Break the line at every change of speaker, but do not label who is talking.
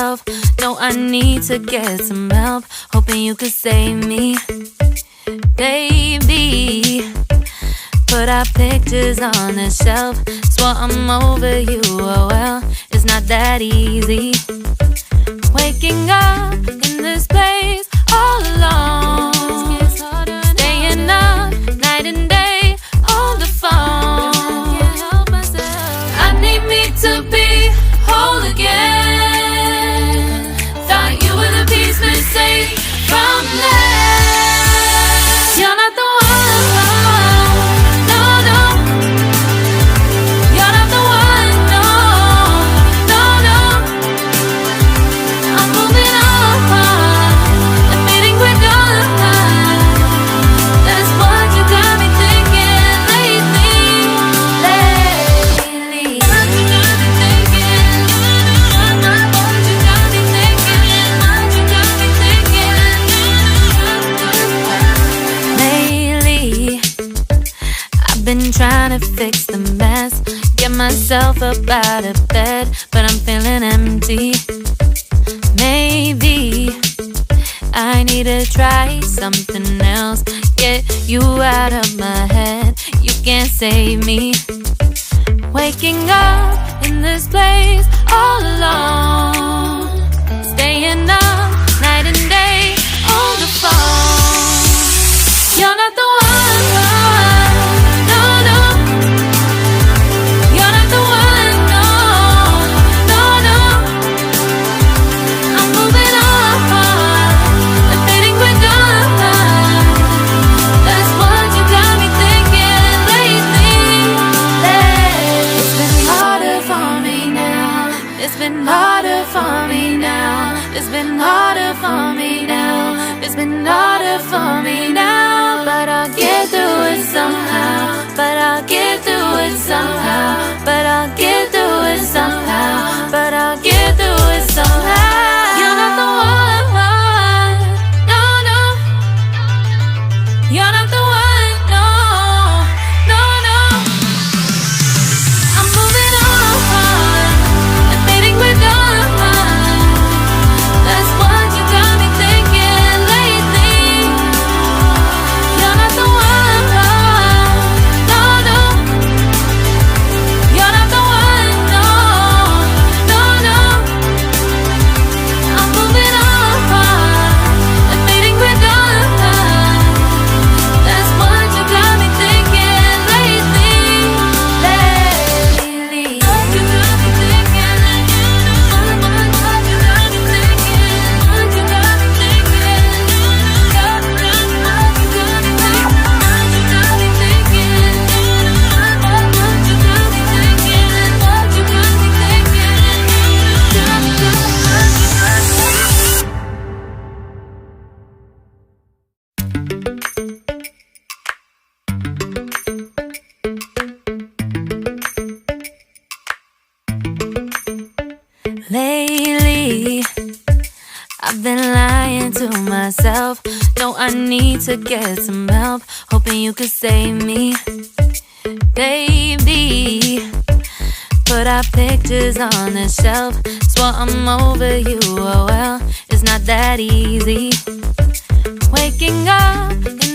myself. No, I need to get some help. Hoping you could save me, baby. Put our pictures on the shelf. Swore I'm over you, oh well, it's not that easy. Waking up in this place all alone, staying up night and day on the phone. I need me to be whole again. Thought you were the piece missing from left. You're not the one, no, no. You're not the one, no, no, no. I'm moving on, admitting we're done. That's what you got me thinking lately. What you got me thinking? What you got me thinking? What you got me thinking? Lately, I've been trying to fix the mess, get myself up out of bed, but I'm feeling empty. Maybe I need to try something else, get you out of my head. You can't save me. Waking up in this place all alone, staying up night and day on the phone. You're not the one, no, no. You're not the one, no, no, no. I'm moving on, admitting we're done. That's what you got me thinking lately. It's been harder for me now. It's been harder for me now. It's been harder for me now. It's been harder for me now. But I'll get through it somehow. But I'll get through it somehow. But I'll get through it somehow. But I'll get through it somehow. You're not the one, no, no. You're not the one, no, no, no. I'm moving on, admitting we're done. That's what you got me thinking lately. You're not the one, no, no. You're not the one, no, no, no. I'm moving on, admitting we're done. That's what you got me thinking lately. What you got me thinking? What you got me thinking? What you got me thinking? What you got me thinking? What you got me thinking? What you got me thinking? What you got me thinking? Lately, I've been lying to myself. No, I need to get some help. Hoping you could save me, baby. Put our pictures on the shelf. Swore I'm over you, oh well, it's not that easy. Waking up in